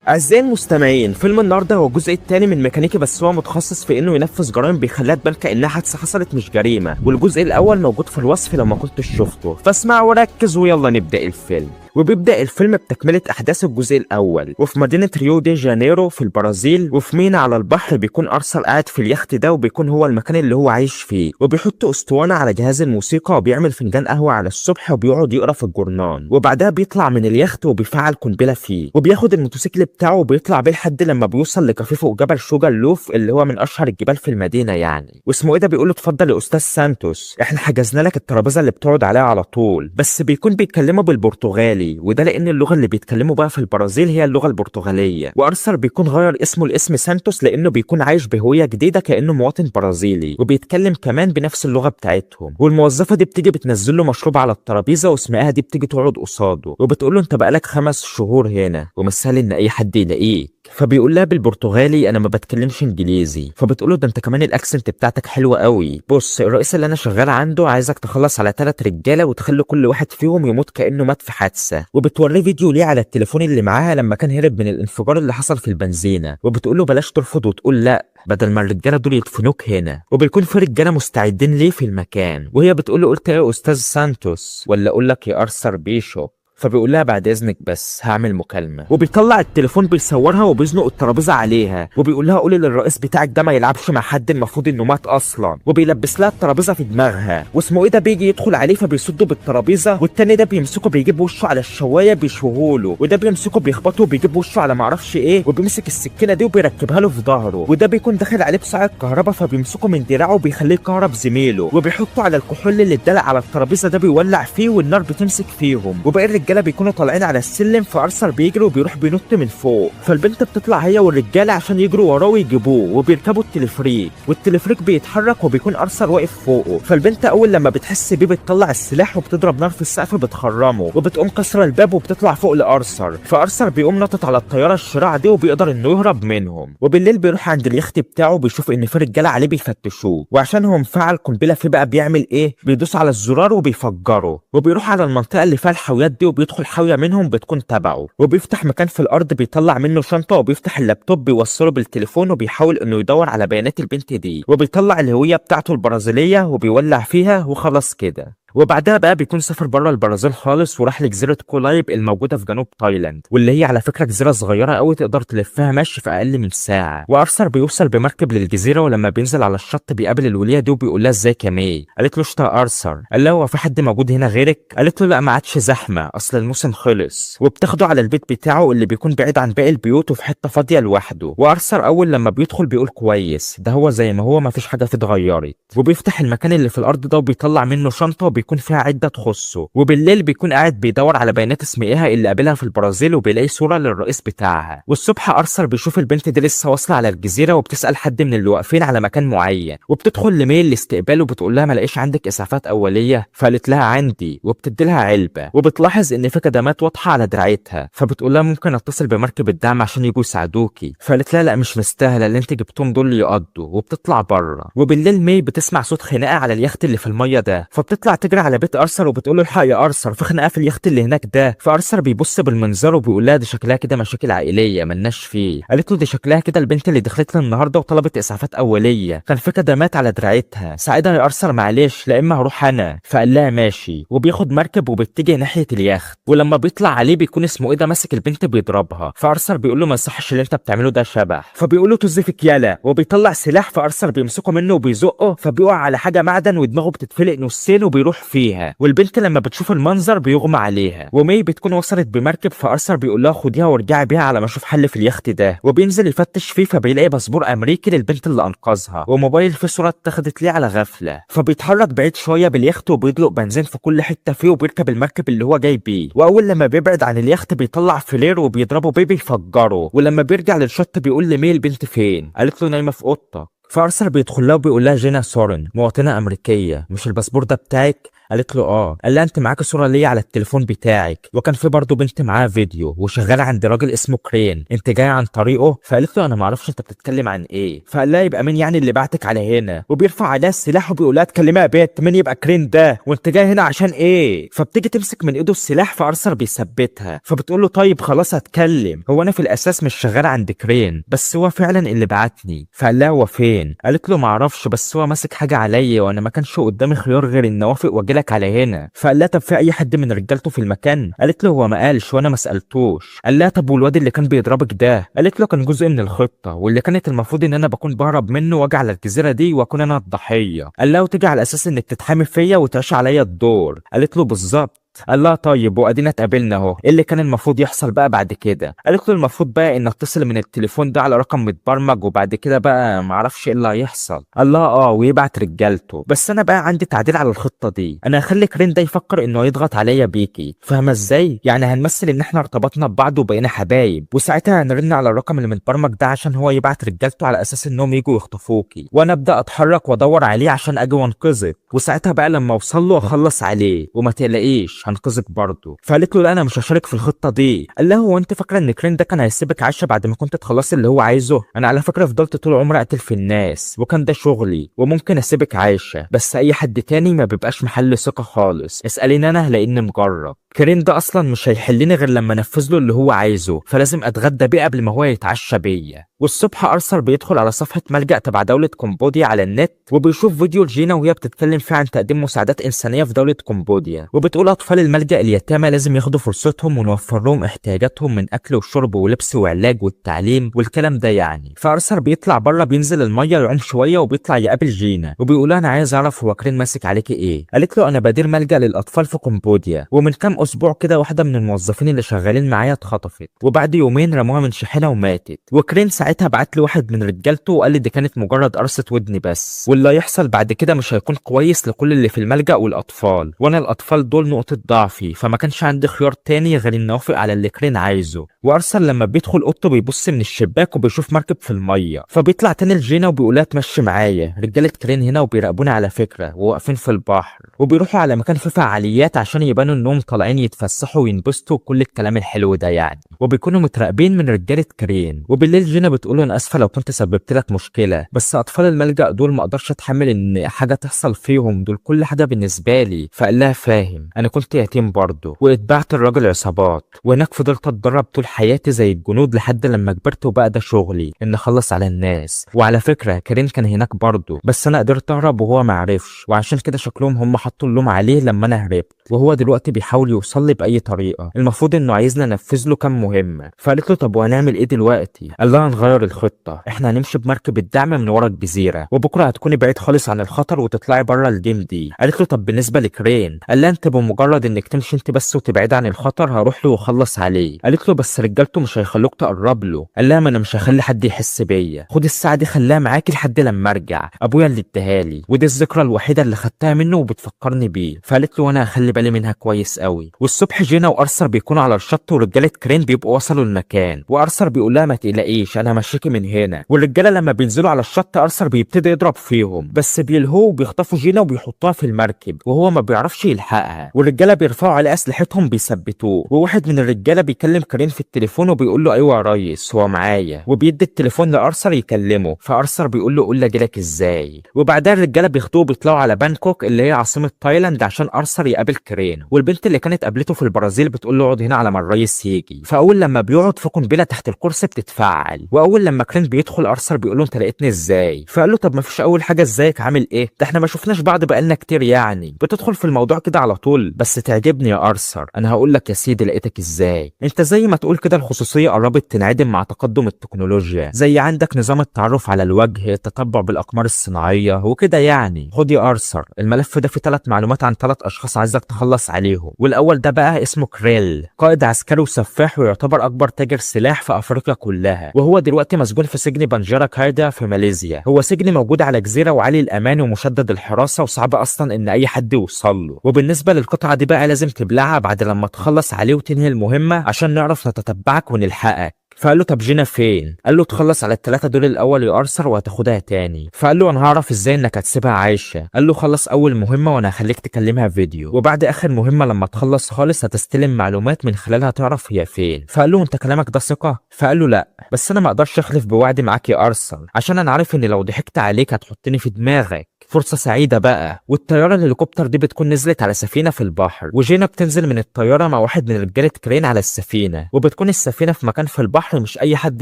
أعزائي المستمعين، فيلم النهارده هو الجزء الثاني من ميكانيكي، بس هو متخصص في انه ينفذ جرائم بيخليها تبان كانها حادثه حصلت مش جريمه، والجزء الاول موجود في الوصف لو ما كنتش شفته، فاسمع وركز ويلا نبدا الفيلم. وبيبدأ الفيلم بتكملة أحداث الجزء الأول، وفي مدينة ريو دي جانيرو في البرازيل، وفي مينا على البحر بيكون أرسل قاعد في اليخت ده، وبيكون هو المكان اللي هو عايش فيه، وبيحط أسطوانة على جهاز الموسيقى وبيعمل فنجان قهوة على الصبح وبيقعد يقرا في الجورنان، وبعدها بيطلع من اليخت وبيفعل قنبلة فيه، وبياخد الموتوسيكل بتاعه وبيطلع بيه لحد لما بيوصل لكافيه فوق جبل شوجر لوف اللي هو من أشهر الجبال في المدينة يعني، واسمه إيه ده بيقول له اتفضل يا أستاذ سانتوس، إحنا حجزنا لك الترابيزة اللي بتقعد عليها على طول، بس بيكون بيتكلموا بالبرتغالي، وده لأن اللغة اللي بيتكلموا بقى في البرازيل هي اللغة البرتغالية، وأرثر بيكون غير اسمه لاسم سانتوس لأنه بيكون عايش بهوية جديدة كأنه مواطن برازيلي، وبيتكلم كمان بنفس اللغة بتاعتهم، والموظفة دي بتيجي بتنزل له مشروب على الترابيزة واسمها دي بتيجي تقعد قصاده، وبتقول له أنت بقالك 5 شهور هنا ومش سهل إن أي حد يلاقيك، فبيقول لها بالبرتغالي انا ما بتكلمش انجليزي، فبتقول له ده انت كمان الاكسنت بتاعتك حلوه قوي، بص الرئيس اللي انا شغال عنده عايزك تخلص على 3 رجاله وتخلي كل واحد فيهم يموت كانه مات في حادثه، وبتوريه فيديو ليه على التليفون اللي معاها لما كان هرب من الانفجار اللي حصل في البنزينه، وبتقول له بلاش ترفض وتقول لا بدل ما الرجاله دول يدفنوك هنا، وبيكون في رجاله مستعدين ليه في المكان، وهي بتقول له قلت ايه يا استاذ سانتوس ولا اقول لك يا ارثر بيشو، فبيقول لها بعد اذنك بس هعمل مكالمه، وبيطلع التليفون بيصورها وبيزنق الترابيزه عليها، وبيقول لها قولي للرئيس بتاعك ده ما يلعبش مع حد المفروض انه مات اصلا، وبيلبس لها الترابيزه في دماغها، واسمه ايه ده بيجي يدخل عليه فبيصده بالترابيزه، والتاني ده بيمسكه بيجيب وشه على الشوايه بيشوهوله، وده بيمسكه بيخبطه وبيجيب وشه على معرفش ايه، وبيمسك السكينه دي وبيركبها له في ظهره، وده بيكون داخل عليه بساعه كهرباء فبيمسكه من دراعه وبيخليه يكهرب زميله، وبيحطه على الكحول اللي اتدلق على الترابيزه ده بيولع فيه والنار بتمسك فيهم، وباقي الرجاله بيكونوا طالعين على السلم، فارثر بيجري وبيروح بينط من فوق، فالبنت بتطلع هي والرجاله عشان يجروا وراه ويجيبوه، وبيركبوا التلفريك، والتلفريك بيتحرك وبيكون ارثر واقف فوقه، فالبنت اول لما بتحس بيه بتطلع السلاح وبتضرب نار في السقف بتخرمه، وبتقوم كسره الباب وبتطلع فوق لارثر، فارثر بيقوم نطط على الطياره الشراع دي وبيقدر انه يهرب منهم، وبالليل بيروح عند اليخت بتاعه بيشوف ان في رجاله عليه بيفتشوه، وعشان هو مفعل قنبله فيه بقى بيعمل ايه، بيدوس على الزرار وبيفجره، وبيروح على المنطقه اللي فيها الحاويات دي وبيدخل حاويه منهم بتكون تبعه، وبيفتح مكان في الارض بيطلع منه شنطه وبيفتح اللابتوب بيوصله بالتليفون وبيحاول انه يدور على بيانات البنت دي، وبيطلع الهويه بتاعته البرازيليه وبيولع فيها وخلاص كده. وبعدها بقى بيكون سافر بره البرازيل خالص وراح لجزيره كولايب الموجوده في جنوب تايلاند، واللي هي على فكره جزيره صغيره قوي تقدر تلفها مشي في اقل من ساعه، وارثر بيوصل بمركب للجزيره، ولما بينزل على الشط بيقابل الوليه دي وبيقول لها ازيك يا مي، قالت له اشتا يا ارثر، قال لها هو في حد موجود هنا غيرك، قالت له لا ما عادش زحمه اصل الموسم خلص، وبتاخده على البيت بتاعه اللي بيكون بعيد عن باقي البيوت وفي حته فاضيه لوحده، وارثر اول لما بيدخل بيقول كويس ده هو زي ما هو ما فيش حاجه فيه اتغيرت، وبيفتح المكان اللي في الارض ده وبيطلع منه شنطه وبيكون فيها عده تخصه، وبالليل بيكون قاعد بيدور على بيانات اسمها اللي قابلها في البرازيل وبيلاقي صوره للرئيس بتاعها، والصبح ارثر بيشوف البنت دي لسه واصله على الجزيره وبتسال حد من اللي واقفين على مكان معين، وبتدخل لميل الاستقبال وبتقول لها ما لاقيش عندك اسعافات اوليه، فقالت لها عندي، وبتدي لها علبه، وبتلاحظ ان في كدمات واضحه على دراعتها، فبتقول لها ممكن اتصل بمركب الدعم عشان يجوا يساعدوكي، فقالت لها لا مش مستاهله اللي انت جبتهم دول يقضوا، وبتطلع بره، وبالليل مي بتسمع صوت خناقه على اليخت اللي في الميه ده، فبتطلع تجري على بيت ارثر وبتقول له الحق يا ارثر في خناقه في اليخت اللي هناك ده، فارثر بيبص بالمنظار وبيقول لها دي شكلها كده مشاكل عائليه ملناش فيه، قالت له دي شكلها كده البنت اللي دخلت لي النهارده وطلبت اسعافات اوليه كان في كدمات على دراعتها، ساعدها يا ارثر معلش لا اما هروح انا، فقال لها ماشي، وبياخد مركب وبيتجه ناحيه اليخت، ولما بيطلع عليه بيكون اسمه ايه ده ماسك البنت بيضربها، فارثر بيقول له ما يصحش اللي انت بتعمله ده شبح، فبيقول له تزفك يالا، وبيطلع سلاح فارثر بيمسكه منه وبيزقه، فبيقع على حاجه معدن ودماغه بتتفلق نصين وبيروح فيها، والبنت لما بتشوف المنظر بيغمى عليها، ومي بتكون وصلت بمركب فارثر بيقول لها خديها وارجعي بيها على ما اشوف حل في اليخت ده، وبينزل يفتش فيه فبيلاقي باسبور امريكي للبنت اللي انقذها، وموبايل فيه صوره اتاخدت ليه على غفله، فبيتحرك بعيد شويه باليخت وبيدلق بنزين في كل حته فيه وبيركب المركب اللي هو جاي بيه، واول لما بيبعد عن اليخت بيطلع فلير وبيضربه بيه بيفجره، ولما بيرجع للشط بيقول لمي البنت فين، قالت له نايمه في اوضتك، فارثر بيدخل لها وبيقول لها جينا سورن مواطنه امريكيه مش الباسبور ده بتاعك، قالت له اه. قال لها انت معاك صوره ليا على التليفون بتاعك، وكان في برضه بنت معاها فيديو وشغاله عند راجل اسمه كرين، انت جاي عن طريقه؟ فقالت له انا ما اعرفش انت بتتكلم عن ايه. فقال لها يبقى مين يعني اللي بعتك على هنا؟ وبيرفع عليها السلاح وبيقول لها اتكلمي يا بنت، مين يبقى كرين ده وانت جاي هنا عشان ايه؟ فبتيجي تمسك من ايده السلاح، فارثر بيثبتها، فبتقول له طيب خلاص هتكلم، هو انا في الاساس مش شغال عند كرين، بس هو فعلا اللي بعتني. فقال لها هو فين؟ قالت له ما اعرفش، بس هو ماسك حاجه عليا وانا ما كانش قدامي خيار غير ان اوافق واجيلك على هنا. فقال لها طب في اي حد من رجالته في المكان؟ قالت له هو ما قالش وانا ما سالتوش. قال لها طب والواد اللي كان بيضربك ده؟ قالت له كان جزء من الخطه، واللي كانت المفروض ان انا بكون بهرب منه واجي على الجزيره دي واكون انا الضحيه. قال لها وتيجي على اساس انك تتحامي فيا وتعيش عليا الدور. قالت له بالظبط. قال لها طيب وادينا اتقابلنا اهو، ايه اللي كان المفروض يحصل بقى بعد كده؟ قالت له المفروض بقى ان اتصل من التليفون ده على رقم متبرمج، وبعد كده بقى ما اعرفش ايه اللي هيحصل. قال لها اه ويبعت رجالته، بس انا بقى عندي تعديل على الخطه دي، انا هخلي كرين ده يفكر انه يضغط عليا بيكي، فاهمه ازاي؟ يعني هنمثل ان احنا ارتبطنا ببعض وبقينا حبايب، وساعتها هنرن على الرقم اللي متبرمج ده عشان هو يبعت رجالته على اساس انهم يجوا يخطفوكي، وانا ابدا اتحرك وادور عليه عشان اجي وانقذك، وساعتها بقى لما اوصل له اخلص عليه، وما تقلقيش هنقذك برضه. فقالت له لا انا مش هشارك في الخطه دي. قال لها هو انت فاكره ان كرين ده كان هيسيبك عايشه بعد ما كنت تخلصي اللي هو عايزه؟ انا على فكره فضلت طول عمري اقتل في الناس، وكان ده شغلي، وممكن اسيبك عايشه، بس اي حد تاني ما بيبقاش محل ثقه خالص، اساليني انا لاني مجرب. كرين ده اصلا مش هيحلني غير لما انفذ له اللي هو عايزه، فلازم اتغدى بيه قبل ما هو يتعشى بيا. والصبح ارثر بيدخل على صفحه ملجأ تبع دوله كمبوديا على النت، وبيشوف فيديو لجينا وهي بتتكلم فيه عن تقديم مساعدات انسانيه في دوله كمبوديا، وبتقول اطفال الملجأ اليتامى لازم ياخدوا فرصتهم ونوفر لهم احتياجاتهم من اكل وشرب ولبس وعلاج والتعليم والكلام ده يعني. فارثر بيطلع بره بينزل الميه يعوم شويه وبيطلع يقابل جينا، وبيقول انا عايز اعرف هو كرين ماسك عليكي ايه. قالت له انا بدير ملجأ للاطفال في كمبوديا، ومن كام اسبوع كده واحده من الموظفين اللي شغالين معايا اتخطفت، وبعد يومين رموها من شاحنه وماتت. وكرين ساعتها بعت له واحد من رجالته وقال لي دي كانت مجرد قرصه ودن بس، واللي هيحصل بعد كده مش هيكون كويس لكل اللي في الملجأ والاطفال، وانا الاطفال دول نقطه ضعفي، فما كانش عندي خيار تاني غير اني اوافق على اللي كرين عايزه. وارثر لما بيدخل اوضته بيبص من الشباك وبيشوف مركب في الميه، فبيطلع تاني لجينا وبيقول لها تمشي معايا، رجاله كرين هنا وبيراقبونا على فكره وواقفين في البحر، وبيروحوا على مكان فيه فعاليات عشان يبانوا انهم طالعين يتفسحوا وينبسطوا وكل الكلام الحلو ده يعني، وبيكونوا متراقبين من رجاله كرين. وبالليل جينا بتقول انا اسفه لو كنت سببت لك مشكله، بس اطفال الملجأ دول ما اقدرش اتحمل ان حاجه تحصل فيهم، دول كل حاجه بالنسبه لي. فقال لها فاهم، انا كنت يتيم برضه واتبعت الراجل عصابات، وهناك فضلت اتدرب طول حياتي زي الجنود لحد لما كبرت، وبقى ده شغلي ان اخلص على الناس. وعلى فكره كرين كان هناك برضه، بس انا قدرت اهرب وهو ما عرفش، وعشان كده شكلهم هم حطوا اللوم عليه لما انا هربت، وهو دلوقتي بيحاول يوصل لي باي طريقه، المفروض انه عايزنا ننفذ له كام مهمه. فقالت له طب وهنعمل ايه دلوقتي؟ قال لها هنغير الخطه، احنا هنمشي بمركب الدعم من ورا الجزيره، وبكره هتكوني بعيد خالص عن الخطر وتطلعي بره الجيم دي. قالت له طب بالنسبه لكرين؟ قال لها انت بمجرد انك تمشي انت بس وتبعد عن الخطر هروح له واخلص عليه. قالت له بس رجالته مش هيخلوك تقرب له. قال لها ما انا مش هخلي حد يحس بيا، خد الساعه دي خليها معاكي لحد لما ارجع، ابويا اللي اداها لي، ودي الذكرى الوحيده اللي خدتها منه وبتفكرني بيه. فقالت له وانا هخلي بالي منها كويس قوي. والصبح جينا وارثر بيكونوا على الشط ورجاله كرين بيبقوا وصلوا المكان، وارثر بيقول لها ما تقلقيش انا همشيكي من هنا. والرجاله لما بينزلوا على الشط ارثر بيبتدي يضرب فيهم، بس بيلهوه وبيخطفوا جينا وبيحطوها في المركب وهو ما بيعرفش يلحقها، والرجاله بيرفعوا عليه اسلحتهم بيثبتوه. وواحد من الرجاله بيكلم كرين في التليفون وبيقول له ايوه يا ريس هو معايا، وبيدي التليفون لارثر يكلمه. فارثر بيقول له قول لي اجيلك ازاي. وبعدها الرجاله بياخدوه وبيطلعوا على بانكوك اللي هي عاصمه تايلاند عشان ارثر يقابل كرين. والبنت اللي كانت قابلته في البرازيل بتقول له اقعد هنا على ما الريس يجي. فاول لما بيقعد في قنبله تحت الكرسي بتتفعل، واول لما كرين بيدخل ارثر بيقول له انت لقيتني ازاي؟ فقال له طب ما فيش اول حاجه ازيك عامل ايه، ده احنا ما شفناش بعض بقالنا كتير يعني، بتدخل في الموضوع كده على طول. بس تعجبني يا ارثر، انا هقول لك يا سيدي لقيتك ازاي. انت زي ما تقول كده الخصوصيه قربت تنعدم مع تقدم التكنولوجيا، زي عندك نظام التعرف على الوجه، التتبع بالاقمار الصناعيه وكده يعني. خد يا ارثر الملف ده فيه 3 معلومات عن 3 اشخاص عايزك تخلص عليهم، والاول ده بقى اسمه كريل، قائد عسكري وسفاح ويعتبر اكبر تاجر سلاح في افريقيا كلها، وهو دلوقتي مسجون في سجن بنجارا كايدا في ماليزيا. هو سجن موجود على جزيره وعالي الامان ومشدد الحراسه وصعب اصلا ان اي حد يوصل له. وبالنسبه للقطعه دي بقى لازم تبلعها بعد لما تخلص عليه وتنهي المهمه عشان نعرف نتتبعك ونلحقك. فقال له طب جينا فين؟ قال له تخلص على الثلاثه دول الاول يا ارثر وهتاخدها تاني. فقال له انا هعرف ازاي انك هتسيبها عايشه؟ قال له خلص اول مهمه وانا هخليك تكلمها فيديو، وبعد اخر مهمه لما تخلص خالص هتستلم معلومات من خلالها تعرف هي فين. فقال له انت كلامك ده ثقه؟ فقال له لا، بس انا ما اقدرش اخلف بوعدي معاك يا ارثر، عشان انا عارف ان لو ضحكت عليك هتحطني في دماغك. فرصة سعيدة بقى. والطيارة الهليكوبتر دي بتكون نزلت على سفينة في البحر، وجينا بتنزل من الطيارة مع واحد من رجالة كرين على السفينة، وبتكون السفينة في مكان في البحر مش أي حد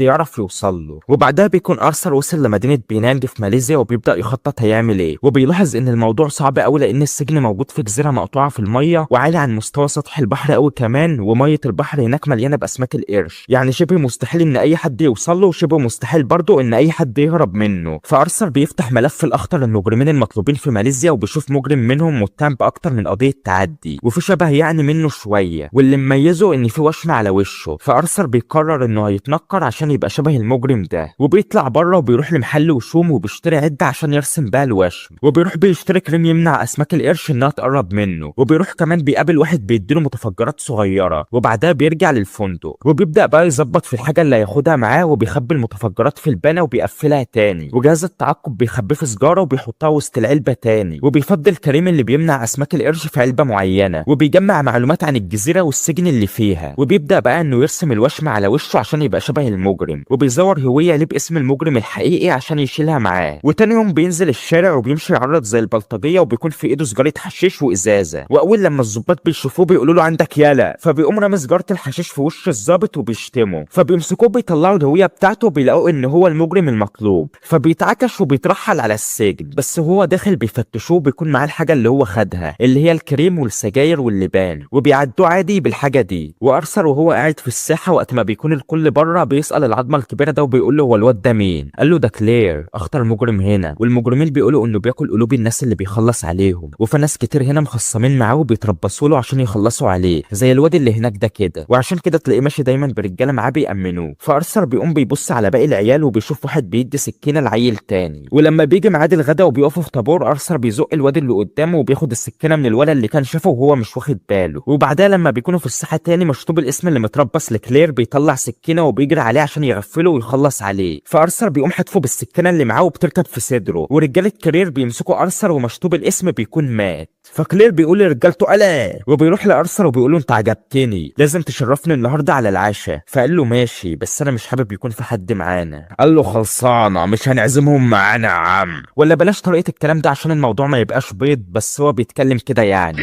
يعرف يوصل له. وبعدها بيكون أرثر وصل لمدينة بينانج في ماليزيا وبيبدأ يخطط هيعمل إيه، وبيلاحظ إن الموضوع صعب أوي لأن السجن موجود في جزيرة مقطوعة في المية وعالي عن مستوى سطح البحر أوي كمان، ومية البحر هناك مليانة بأسماك القرش، يعني شبه مستحيل إن أي حد يوصل له، وشبه مستحيل برضه إن أي حد يهرب منه. فأرثر بيفتح ملف الأخطر المجرمين المطلوبين في ماليزيا وبيشوف مجرم منهم متهم باكتر من قضيه تعدي، وفي شبه يعني منه شويه، واللي مميزه ان في وشم على وشه. فارثر بيقرر انه هيتنكر عشان يبقى شبه المجرم ده، وبيطلع بره وبيروح لمحل وشوم وبيشتري عده عشان يرسم بقى الوشم، وبيروح بيشتري كريم يمنع اسماك القرش انها تقرب منه، وبيروح كمان بيقابل واحد بيديله متفجرات صغيره، وبعدها بيرجع للفندق وبيبدا بقى يظبط في الحاجه اللي هياخدها معاه، وبيخبي المتفجرات في البانه وبيقفلها تاني، وجهاز التعقب بيخبيه في سجاره وبيحطها وسط العلبه تاني، وبيفضل كريم اللي بيمنع اسماك القرش في علبه معينه، وبيجمع معلومات عن الجزيره والسجن اللي فيها، وبيبدا بقى انه يرسم الوشم على وشه عشان يبقى شبه المجرم، وبيزور هويه ليه باسم المجرم الحقيقي عشان يشيلها معاه. وتاني يوم بينزل الشارع وبيمشي يعرض زي البلطجيه، وبيكون في ايده سجاره حشيش وازازه، واول لما الظباط بيشوفوه بيقولوا له عندك يالا، فبيقوم رامي سجاره الحشيش في وش الظابط وبيشتمه، فبيمسكوه بيطلعوا الهويه بتاعته وبيلاقوا ان هو المجرم المطلوب، فبيتعكش وبيترحل على السجن. بس هو داخل بيفتشوه بيكون معاه الحاجه اللي هو خدها اللي هي الكريم والسجاير واللبان، وبيعدوا عادي بالحاجه دي. وارثر وهو قاعد في الساحه وقت ما بيكون الكل بره بيسال العظمه الكبيره ده وبيقول له هو الواد ده مين؟ قال له ده كلير اخطر مجرم هنا، والمجرمين بيقولوا انه بياكل قلوب الناس اللي بيخلص عليهم، وفي ناس كتير هنا مخصمين معاه وبيتربصوا له عشان يخلصوا عليه زي الواد اللي هناك ده كده، وعشان كده تلاقيه ماشي دايما برجاله معاه بيأمنوه. فارثر بيقوم بيبص على باقي العيال وبيشوف واحد بيدي سكينه لعيل تاني، ولما بيجي ميعاد الغدا وبيقفوا في طابور ارثر بيزق الواد اللي قدامه وبياخد السكينه من الولد اللي كان شافه وهو مش واخد باله. وبعدها لما بيكونوا في الساحه تاني مشطوب الاسم اللي متربص لكلير بيطلع سكينه وبيجري عليه عشان يغفله ويخلص عليه، فارثر بيقوم حدفه بالسكينه اللي معاه وبتركب في صدره، ورجاله كلير بيمسكوا ارثر ومشطوب الاسم بيكون مات. فكلير بيقول لرجالته الا، وبيروح لارثر وبيقول له انت عجبتني لازم تشرفني النهارده على العشاء. فقال له ماشي بس انا مش حابب يكون في حد معانا. قال له خلصانه مش هنعزمهم معانا يا عم، ولا بلاش طريقه الكلام ده عشان الموضوع ما يبقاش بيض، بس هو بيتكلم كده يعني.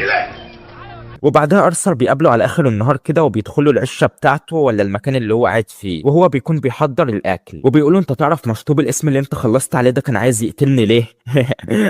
وبعدها ارثر بيقابله على اخر النهار كده وبيدخلوا العشه بتاعته ولا المكان اللي هو قاعد فيه، وهو بيكون بيحضر الاكل، وبيقولوا انت تعرف مشطوب الاسم اللي انت خلصت عليه ده كان عايز يقتلني ليه؟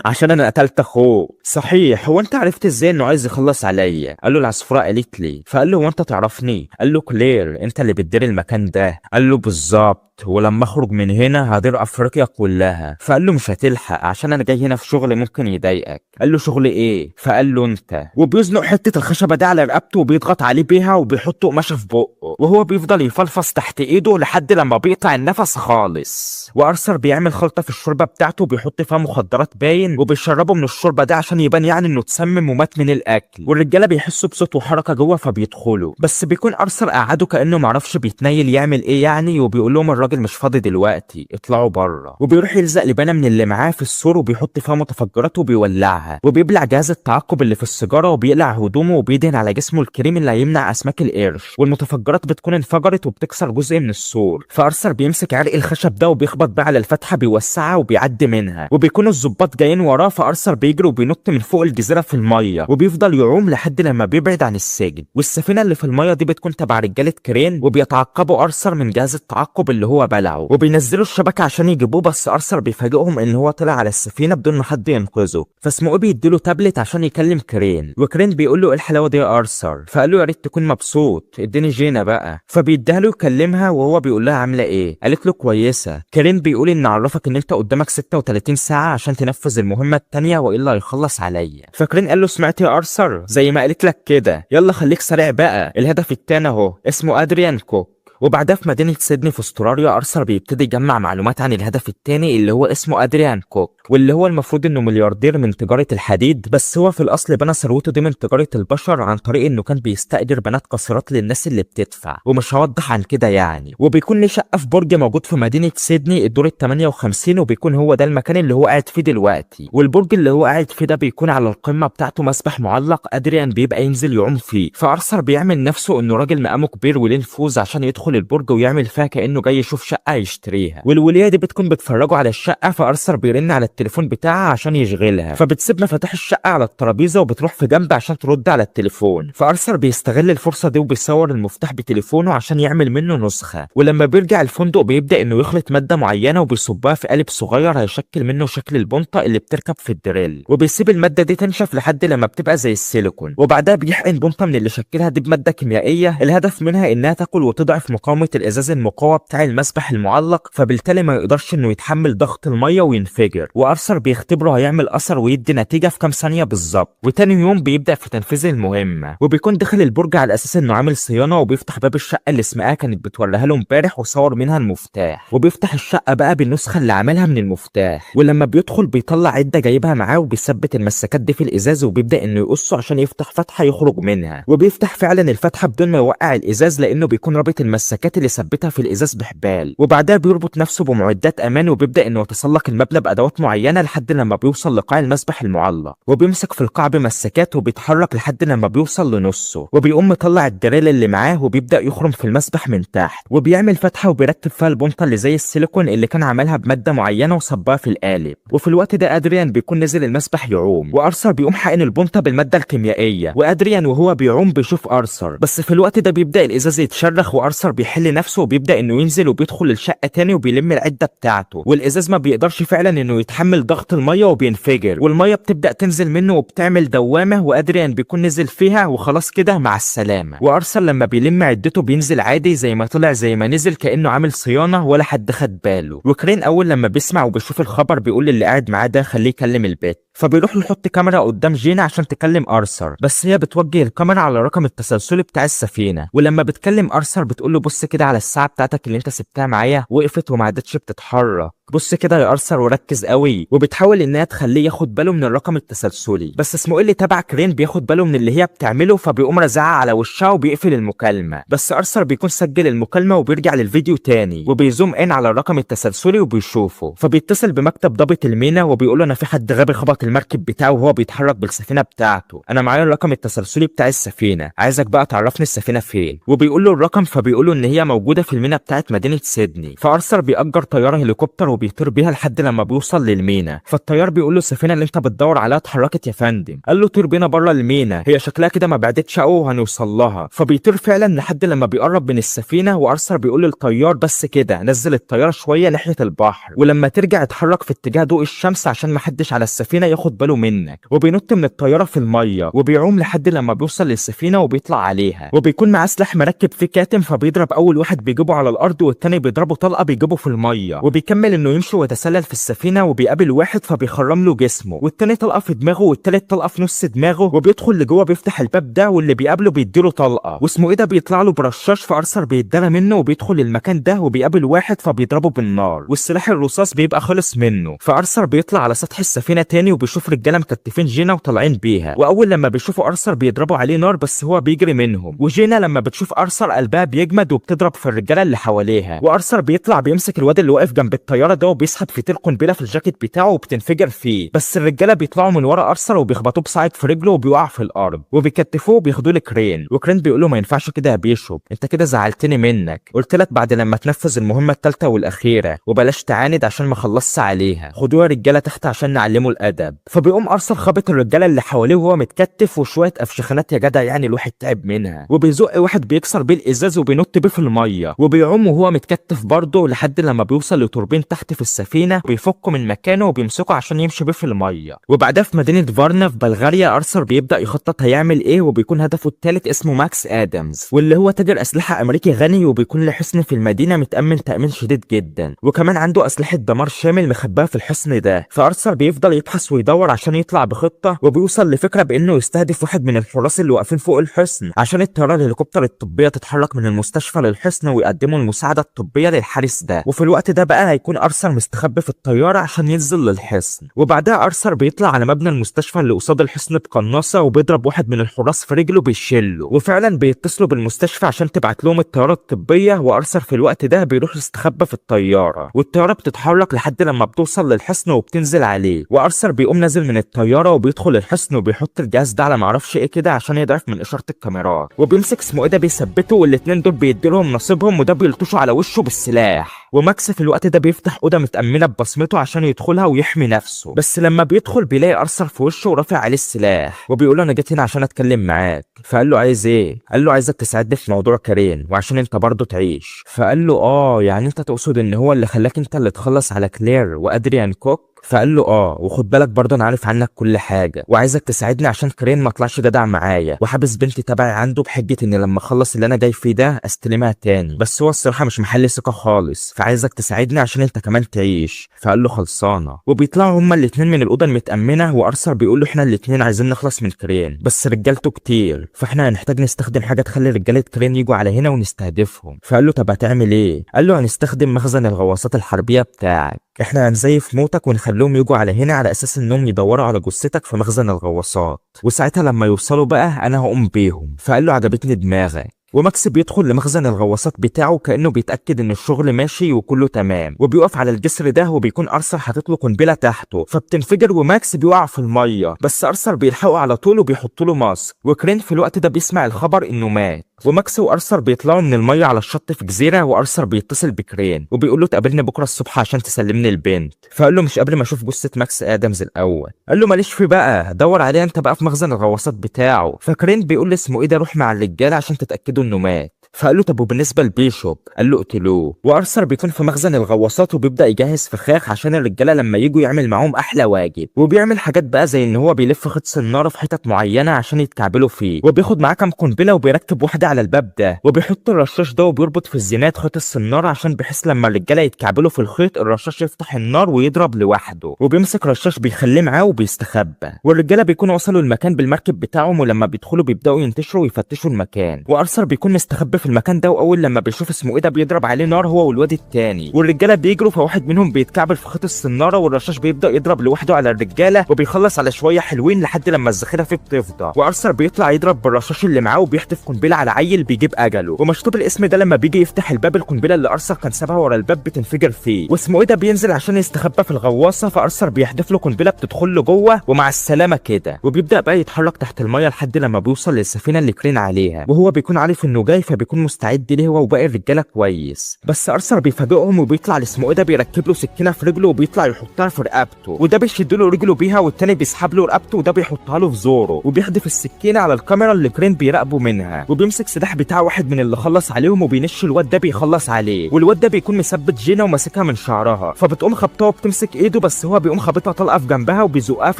عشان انا قتلت اخوه. صحيح هو انت عرفت ازاي انه عايز يخلص عليا؟ قال له العصفوره قالت لي. فقال له هو انت تعرفني؟ قال له كلير انت اللي بتدير المكان ده. قال له بالظبط، ولما اخرج من هنا هدير افريقيا كلها. فقال له مش هتلحق عشان انا جاي هنا في شغل ممكن يضايقك. قال له شغل ايه؟ فقال له انت، وبيزنق حته الخشبه دي على رقبته وبيضغط عليه بيها وبيحط قماشه في بقه، وهو بيفضل يفلفص تحت ايده لحد لما بيقطع النفس خالص. وارثر بيعمل خلطه في الشوربه بتاعته وبيحط فيها مخدرات باين وبيشربه من الشوربه دي عشان يبان يعني انه اتسمم ومات من الاكل، والرجاله بيحسوا بصوت وحركه جوه فبيدخلوا، بس بيكون ارثر قعده كانه معرفش بيتنيل يعمل ايه يعني، وبيقول لهم الراجل مش فاضي دلوقتي اطلعوا بره. وبيروح يلزق لبانه من اللي معاه في السور وبيحط فيها متفجرات وبيولعها، وبيبلع جهاز التعقب اللي في السيجاره وبيقلع هدومه وبيدهن على جسمه الكريم اللي هيمنع اسماك القرش، والمتفجرات بتكون انفجرت وبتكسر جزء من السور. فارثر بيمسك عرق الخشب ده وبيخبط بقى على الفتحه بيوسعها وبيعدي منها، وبيكونوا الظباط جايين وراه، فارثر بيجري وبينط من فوق الجزيره في الميه وبيفضل يعوم لحد لما بيبعد عن السجن. والسفينه اللي في الميه دي بتكون تبع رجاله كرين، وبيتعقبوا ارثر من جهاز التعقب اللي هو بلعه وبينزلوا الشبكه عشان يجيبوه، بس ارثر بيفاجئهم ان هو طلع على السفينه بدون ما حد ينقذه. فاسمه بيديله تابلت عشان يكلم كرين، وكرين بيقول له ايه الحلاوه دي يا ارثر؟ فقال له يا ريت تكون مبسوط اديني جينا بقى. فبيديها له يكلمها وهو بيقول لها عامله ايه؟ قالت له كويسه. كرين بيقول ان عرفك ان انت قدامك 36 ساعه عشان تنفذ المهمه الثانيه والا هيخلص عليا. فكرين قال له سمعت يا ارثر زي ما قالت لك كده، يلا خليك سريع بقى، الهدف الثاني اهو اسمه ادريان كوك، وبعدها في مدينة سيدني في استراليا ارثر بيبتدي يجمع معلومات عن الهدف التاني اللي هو اسمه ادريان كوك، واللي هو المفروض انه ملياردير من تجارة الحديد، بس هو في الاصل بنى ثروته دي من تجارة البشر عن طريق انه كان بيستأجر بنات قاصرات للناس اللي بتدفع، ومش هوضح عن كده يعني. وبيكون ليه شقة في برج موجود في مدينة سيدني الدور ال 58، وبيكون هو ده المكان اللي هو قاعد فيه دلوقتي. والبرج اللي هو قاعد فيه ده بيكون على القمة بتاعته مسبح معلق ادريان بيبقى ينزل يعوم فيه، فارثر بيعمل نفسه انه راجل مقامه كبير وليه نفوذ عشان يدخل البرج ويعمل فيها كأنه جاي يشوف شقة يشتريها. والولية دي بتكون بتفرجوا على الشقة، فارثر بيرن على التليفون بتاعها عشان يشغلها، فبتسيب مفاتيح الشقة على الترابيزة وبتروح في جنب عشان ترد على التليفون. فارثر بيستغل الفرصة دي وبيصور المفتاح بتليفونه عشان يعمل منه نسخة. ولما بيرجع الفندق بيبدأ انه يخلط مادة معينة وبيصبها في قالب صغير هيشكل منه شكل البنطة اللي بتركب في الدريل، وبيسيب المادة دي تنشف لحد لما بتبقى زي السيليكون، وبعدها بيحقن بنطة من اللي شكلها دي بمادة كيميائية الهدف منها انها تاكل وتضعف مقاومة الازاز المقوى بتاع المسبح المعلق، فبالتالي ما يقدرش انه يتحمل ضغط المية وينفجر. وارثر بيختبره هيعمل اثر ويدي نتيجة في كام ثانية بالظبط. وتاني يوم بيبدأ في تنفيذ المهمة، وبيكون داخل البرج على اساس انه عامل صيانة، وبيفتح باب الشقة اللي اسمها كانت بتوريها له امبارح وصور منها المفتاح، وبيفتح الشقة بقى بالنسخة اللي عاملها من المفتاح. ولما بيدخل بيطلع عدة جايبها معاه وبيثبت المسكات دي في الازاز، وبيبدأ انه يقصه عشان يفتح فتحة يخرج منها، وبيفتح فعلا الفتحة بدون ما يوقع الازاز لانه بيكون رابط المسكات اللي ثبتها في الازاز بحبال. وبعدها بيربط نفسه بمعدات امان، وبيبدأ انه يتسلق المبنى بادوات معينة لحد لما بيوصل لقاع المسبح المعلق، وبيمسك في القاع بمسكات وبيتحرك لحد لما بيوصل لنصه، وبيقوم مطلع الدريل اللي معاه وبيبدأ يخرم في المسبح من تحت، وبيعمل فتحة وبيركب فيها البنطة اللي زي السيليكون اللي كان عملها بمادة معينة وصبها في القالب. وفي الوقت ده ادريان بيكون نزل المسبح يعوم، وارثر بيقوم حقن البنطة بالمادة الكيميائية، وادريان وهو بيعوم بيشوف ارثر، بس في الوقت ده بيبدأ الازاز يتشرخ وارثر بيحل نفسه وبيبدأ انه ينزل وبيدخل الشقة تاني وبيلم العدة بتاعته، والازاز ما بيقدرش فعلا انه يتحمل ضغط المية وبينفجر، والمية بتبدأ تنزل منه وبتعمل دوامة، وادريان بيكون نزل فيها وخلاص كده مع السلامة. وارثر لما بيلم عدته بينزل عادي زي ما طلع زي ما نزل كأنه عامل صيانة ولا حد خد باله. وكرين اول لما بيسمع وبيشوف الخبر بيقول للي قاعد معاه ده خليه يكلم البيت، فبيروح يحط كاميرا قدام جينا عشان تكلم ارثر، بس هي بتوجه الكاميرا على الرقم التسلسلي بتاع السفينه. ولما بتكلم ارثر بتقول له بص كده على الساعه بتاعتك اللي انت سبتها معايا وقفت وما عادتش بتتحرك، بص كده يا ارثر وركز قوي. وبتحاول انها تخليه ياخد باله من الرقم التسلسلي، بس اسمه اللي تبع كرين بياخد باله من اللي هي بتعمله، فبيقوم رازعها على وشها وبيقفل المكالمه. بس ارثر بيكون سجل المكالمه وبيرجع للفيديو تاني وبيزوم ان على الرقم التسلسلي وبيشوفه، فبيتصل بمكتب ضابط المينا وبيقول له انا في حد غبي خبط المركب بتاعه وهو بيتحرك بالسفينه بتاعته، انا معايا الرقم التسلسلي بتاع السفينه، عايزك بقى تعرفني السفينه فين. وبيقول له الرقم، فبيقول له ان هي موجوده في المينا بتاعت مدينه سيدني. فارثر بيأجر طياره هليكوبتر وبيطير بيها لحد لما بيوصل للمينا، فالطيار بيقول له السفينه اللي انت بتدور عليها اتحركت يا فندم. قال له طير بينا بره المينا، هي شكلها كده ما بعدتش قوي وهنوصل لها. فبيطير فعلا لحد لما بيقرب من السفينه، وارثر بيقول للطيار بس كده نزل الطياره شويه ناحيه البحر، ولما ترجع اتحرك في اتجاه ضوء الشمس عشان ما حدش على السفينه ياخد باله منك. وبينط من الطياره في الميه وبيعوم لحد لما بيوصل للسفينه وبيطلع عليها، وبيكون معاه سلاح مركب فيه كاتم، فبيضرب اول واحد بيجيبه على الارض والتاني بيضربه طلقه بيجيبه في الميه، وبيكمل انه يمشي ويتسلل في السفينه وبيقابل واحد فبيخرم له جسمه، والتاني طلقه في دماغه والتالت طلقه في نص دماغه، وبيدخل لجوه بيفتح الباب ده واللي بيقابله بيديله طلقه، واسمه ده بيطلع له برشاش، فارثر بيتدرى منه وبيدخل المكان ده وبيقابل واحد فبيضربه بالنار، والسلاح الرصاص بيبقى خلص منه. فارثر بيطلع على سطح السفينه تاني وبيشوف رجاله مكتفين جينا وطالعين بيها، واول لما بيشوفوا ارثر بيضربوا عليه نار بس هو بيجري منهم، وجينا لما بتشوف ارثر قلبها بيجمد وبتضرب في الرجاله اللي حواليها، وارثر بيطلع بيمسك الواد اللي واقف جنب الطياره ده وبيسحب فتيل قنبله في الجاكيت بتاعه وبتنفجر فيه، بس الرجاله بيطلعوا من ورا ارثر وبيخبطوه بصاعد في رجله وبيقع في الارض، وبيكتفوه وبياخدوه لكرين، وكرين بيقول له ما ينفعش كده يا بيشوب، انت كده زعلتني منك، قلت لك بعد لما تنفذ المهمه الثالثه والاخيره وبلاش تعاند عشان ما خلصش عليها، خدوه يا رجاله تحت عشان نعلمه الادب. فبيقوم ارثر خابط الرجاله اللي حواليه وهو متكتف، وشويه افشخانات يا جدع يعني الواحد تعب منها، وبيزق واحد بيكسر بيه الازاز وبينط بيه في الميه، وبيعوم وهو متكتف برضه لحد لما بيوصل لتوربين تحت بيخطف السفينه وبيفكه من مكانه وبيمسكه عشان يمشي بيه في الميه. وبعدها في مدينه فارنا في بلغاريا ارثر بيبدا يخطط هيعمل ايه، وبيكون هدفه الثالث اسمه ماكس ادمز، واللي هو تاجر اسلحه امريكي غني وبيكون له حصن في المدينه متامن تامين شديد جدا، وكمان عنده اسلحه دمار شامل مخباها في الحصن ده. فارثر بيفضل يبحث ويدور عشان يطلع بخطه، وبيوصل لفكره بانه يستهدف واحد من الحراس اللي واقفين فوق الحصن عشان الطياره الهليكوبتر الطبيه تتحرك من المستشفى للحصن ويقدموا المساعده الطبيه للحارس ده. وفي الوقت ده بقى هيكون ارثر مستخبي في الطياره عشان ينزل للحصن. وبعدها ارثر بيطلع على مبنى المستشفى اللي قصاد الحصن بقناصه وبيضرب واحد من الحراس في رجله بيشله، وفعلا بيتصلوا بالمستشفى عشان تبعت لهم الطياره الطبيه. وارثر في الوقت ده بيروح يستخبى في الطياره، والطياره بتتحرك لحد لما بتوصل للحصن وبتنزل عليه. وارثر بيقوم نازل من الطياره وبيدخل الحصن وبيحط الجهاز ده على معرفش ايه كده عشان يضعف من اشاره الكاميرات، وبيمسك اسمه ايه ده بيثبته، والاتنين دول بيديلهم نصيبهم وده بيلطشوا على وشه بالسلاح. وماكس في الوقت ده بيفتح اوضه متامنه ببصمته عشان يدخلها ويحمي نفسه، بس لما بيدخل بيلاقي ارثر في وشه ورافع عليه السلاح وبيقول له انا جيت هنا عشان اتكلم معاك. فقال له عايز ايه؟ قال له عايزك تساعدني في موضوع كارين وعشان انت برضه تعيش. فقال له يعني انت تقصد ان هو اللي خلاك انت اللي تخلص على كلير وادريان كوك؟ فقال له وخد بالك برضه انا عارف عنك كل حاجه، وعايزك تساعدني عشان كرين ما طلعش جدع معايا وحابس بنتي تبعي عنده بحجه ان لما اخلص اللي انا جاي فيه ده استلمها تاني، بس هو الصراحه مش محل ثقه خالص، فعايزك تساعدني عشان انت كمان تعيش. فقال له خلصانه. وبيطلعوا هما الاتنين من الاوضه المتامنه، وارثر بيقول له احنا الاتنين عايزين نخلص من كرين بس رجالته كتير، فاحنا هنحتاج نستخدم حاجه تخلي رجاله كرين يجوا على هنا ونستهدفهم. فقال له طب هتعمل ايه؟ قال له هنستخدم مخزن الغواصات الحربيه بتاعك، احنا هنزيف موتك ونخليهم يجوا على هنا على اساس انهم يدوروا على جثتك في مخزن الغواصات، وساعتها لما يوصلوا بقى انا هقوم بيهم. فقال له عجبتني دماغك. وماكس بيدخل لمخزن الغواصات بتاعه كأنه بيتأكد ان الشغل ماشي وكله تمام، وبيقف على الجسر ده وبيكون ارثر حاطط له قنبله تحته فبتنفجر وماكس بيقع في الميه، بس ارثر بيلحقه على طول وبيحط له ماسك. وكرين في الوقت ده بيسمع الخبر انه مات، وماكس وارثر بيطلعوا من الميه على الشط في جزيره، وارثر بيتصل بكرين وبيقول له تقابلني بكره الصبح عشان تسلمني البنت. فقال له مش قبل ما اشوف جثه ماكس ادمز الاول. قال له ماليش فيه بقى، دور عليها انت بقى في مخزن الغواصات بتاعه. فكرين بيقول له اسمه ايه ده روح مع الرجاله عشان تتاكدوا انه مات. فقال له طب وبالنسبه لبيشوب؟ قال له اقتلوه. وارثر بيكون في مخزن الغواصات وبيبدا يجهز فخاخ عشان الرجاله لما يجوا يعمل معاهم احلى واجب، وبيعمل حاجات بقى زي ان هو بيلف خيط سناره في حتت معينه عشان يتكعبلوا فيه، وبياخد معاه كام قنبله وبيركب واحده على الباب ده، وبيحط الرشاش ده وبيربط في الزينات خيط السناره عشان بحيث لما الرجاله يتكعبلوا في الخيط الرشاش يفتح النار ويضرب لوحده، وبيمسك رشاش بيخليه معاه وبيستخبى. والرجاله بيكونوا وصلوا المكان بالمركب بتاعهم، ولما بيدخلوا بيبداوا ينتشروا ويفتشوا المكان، وارثر بيكون مستخبي في المكان ده، واول لما بيشوف اسمه ايه ده بيضرب عليه نار هو والواد التاني، والرجاله بيجروا فواحد منهم بيتكعبل في خيط السناره والرشاش بيبدا يضرب لوحده على الرجاله، وبيخلص على شويه حلوين لحد لما الذخيره فيه بتفضى، وارثر بيطلع يضرب بالرشاش اللي معاه وبيحدف قنبله على عيل بيجيب اجله، ومشطوب الاسم ده لما بيجي يفتح الباب القنبله اللي ارثر كان سابها ورا الباب بتنفجر فيه، واسمه ايه ده بينزل عشان يستخبى في الغواصه، فارثر بيحدف له قنبله بتدخل له جوه ومع السلامه كده، وبيبدا بقى يتحرك تحت الميه لحد لما بيوصل للسفينه اللي كرين عليها، وهو بيكون عارف انه جاي فبيكون مستعد ليه هو وباقي الرجاله كويس. بس ارثر بيفاجئهم وبيطلع لاسمه ايه ده بيركب له سكينه في رجله وبيطلع يحطها في رقبته، وده بيشد له رجله بيها والتاني بيسحب له رقبته وده بيحطها له في زوره، وبيحدف السكينه على الكاميرا اللي كرين بيراقبه منها، وبيمسك سلاح بتاع واحد من اللي خلص عليهم وبينش الواد ده بيخلص عليه، والواد ده بيكون مثبت جينا وماسكها من شعرها، فبتقوم خبطها وبتمسك ايده بس هو بيقوم خابطها طلقه في جنبها وبيزقها في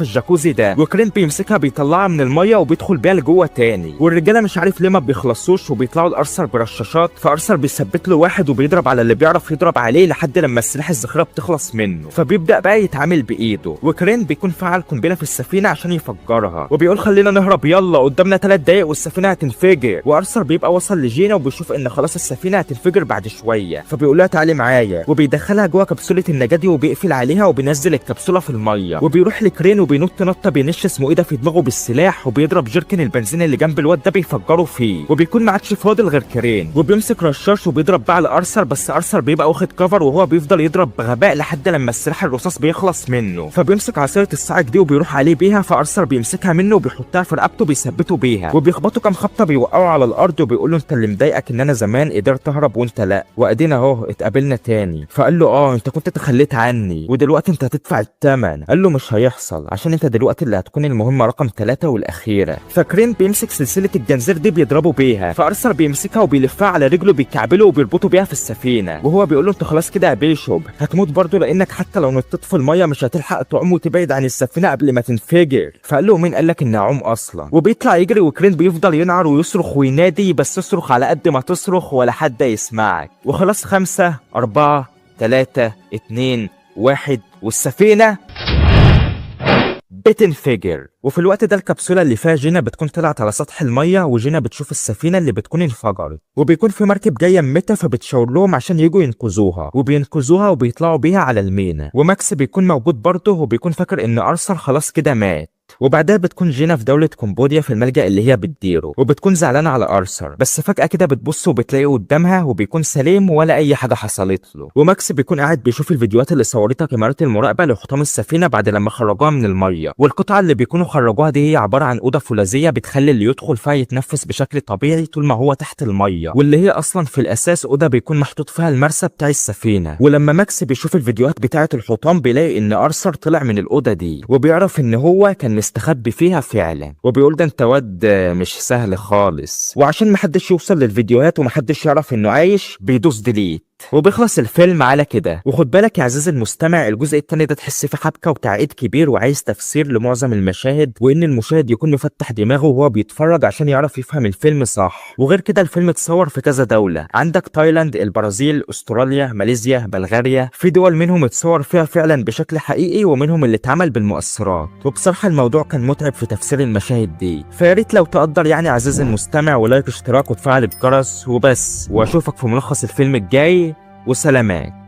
الجاكوزي ده، وكرين بيمسكها بيطلعها من الميه وبيدخل بيها لجوه تاني، والرجاله مش عارف ليه ما بيخلصوش وبيطلعوا لارثر برشاشات، فارثر بيثبت له واحد وبيضرب على اللي بيعرف يضرب عليه لحد لما السلاح الذخيره بتخلص منه، فبيبدا بقى يتعامل بايده، وكرين بيكون فعل قنبله في السفينه عشان يفجرها، وبيقول خلينا نهرب يلا قدامنا 3 دقايق والسفينه هتنفجر، وارثر بيبقى وصل لجينا وبيشوف ان خلاص السفينه هتنفجر بعد شويه، فبيقول لها تعالي معايا، وبيدخلها جوه كبسوله النجاه دي وبيقفل عليها وبينزل الكبسوله في الميه، وبيروح لكرين وبينط نطه بينش اسمه ايه ده في دماغه بالسلاح، وبيضرب جيركن البنزين اللي جنب الواد ده بيفجره فيه، وبيكون ما عادش فاضل غير كرين، وبيمسك رشاش وبيضرب بقى على ارثر، بس ارثر بيبقى واخد كفر وهو بيفضل يضرب بغباء لحد لما السلاح الرصاص بيخلص منه، فبيمسك عصايه الصاعق دي وبيروح عليه بيها، فارثر بيمسكها منه وبيحطها في رقبته بيثبته بيها، وبيخبطوا كام خبطه بيوقعوا على الارض، وبيقول له انت اللي مضايقك ان انا زمان قدرت اهرب وانت لا، وادينا اهو اتقابلنا تاني. فقال له انت كنت تخليت عني ودلوقتي انت هتدفع الثمن. قال له مش هيحصل عشان انت دلوقتي اللي هتكون المهمه رقم 3 والاخيره. فكرين بيمسك سلسله الجنزير دي بيضربوا بيها، فارثر بيمسكها ماسكها وبيلفها على رجله بيكعبله وبيربطوا بيها في السفينه، وهو بيقول له انت خلاص كده يا بيشوب هتموت برضه لانك حتى لو نطيت في الميه مش هتلحق تعوم وتبعد عن السفينه قبل ما تنفجر. فقال له مين قال لك اني اعوم اصلا؟ وبيطلع يجري وكرين بيفضل ينعر ويصرخ وينادي، بس اصرخ على قد ما تصرخ ولا حد يسمعك. وخلاص 5 4 3 2 1 والسفينه بتنفجر. وفي الوقت ده الكبسولة اللي فيها جينا بتكون طلعت على سطح المية، وجينا بتشوف السفينة اللي بتكون انفجرت، وبيكون في مركب جاية ميتة فبتشاور لهم عشان يجوا ينقذوها، وبينقذوها وبيطلعوا بيها على المينا. وماكس بيكون موجود برضه وبيكون فاكر ان ارثر خلاص كده مات. وبعدها بتكون جينا في دولة كمبوديا في الملجأ اللي هي بتديره، وبتكون زعلانة على أرثر، بس فجأة كده بتبص وبتلاقيه قدامها وبيكون سليم ولا أي حاجة حصلت له. وماكس بيكون قاعد بيشوف الفيديوهات اللي صورتها كاميرات المراقبة لحطام السفينة بعد لما خرجوها من المية، والقطعة اللي بيكونوا خرجوها دي هي عبارة عن أوضة فولاذية بتخلي اللي يدخل فيها يتنفس بشكل طبيعي طول ما هو تحت المية، واللي هي أصلا في الأساس أوضة بيكون محطوط فيها المرسى بتاع السفينة. ولما ماكس بيشوف الفيديوهات بتاعة الحطام بيلاقي إن أرثر طلع من الأوضة دي، وبيعرف إن هو كان مستخبي فيها فعلا، وبيقول ده انت واد مش سهل خالص. وعشان محدش يوصل للفيديوهات ومحدش يعرف انه عايش بيدوس ديليت، وبيخلص الفيلم على كده. وخد بالك يا عزيزي المستمع، الجزء التاني ده تحس فيه حبكه وتعقيد كبير وعايز تفسير لمعظم المشاهد، وان المشاهد يكون مفتح دماغه وهو بيتفرج عشان يعرف يفهم الفيلم صح. وغير كده الفيلم اتصور في كذا دوله، عندك تايلاند، البرازيل، استراليا، ماليزيا، بلغاريا، في دول منهم اتصور فيها فعلا بشكل حقيقي ومنهم اللي اتعمل بالمؤثرات. وبصراحه الموضوع كان متعب في تفسير المشاهد دي، فياريت لو تقدر يعني عزيزي المستمع ولايك اشتراك وتفعل الجرس وبس. واشوفك في ملخص الفيلم الجاي، وسلامات.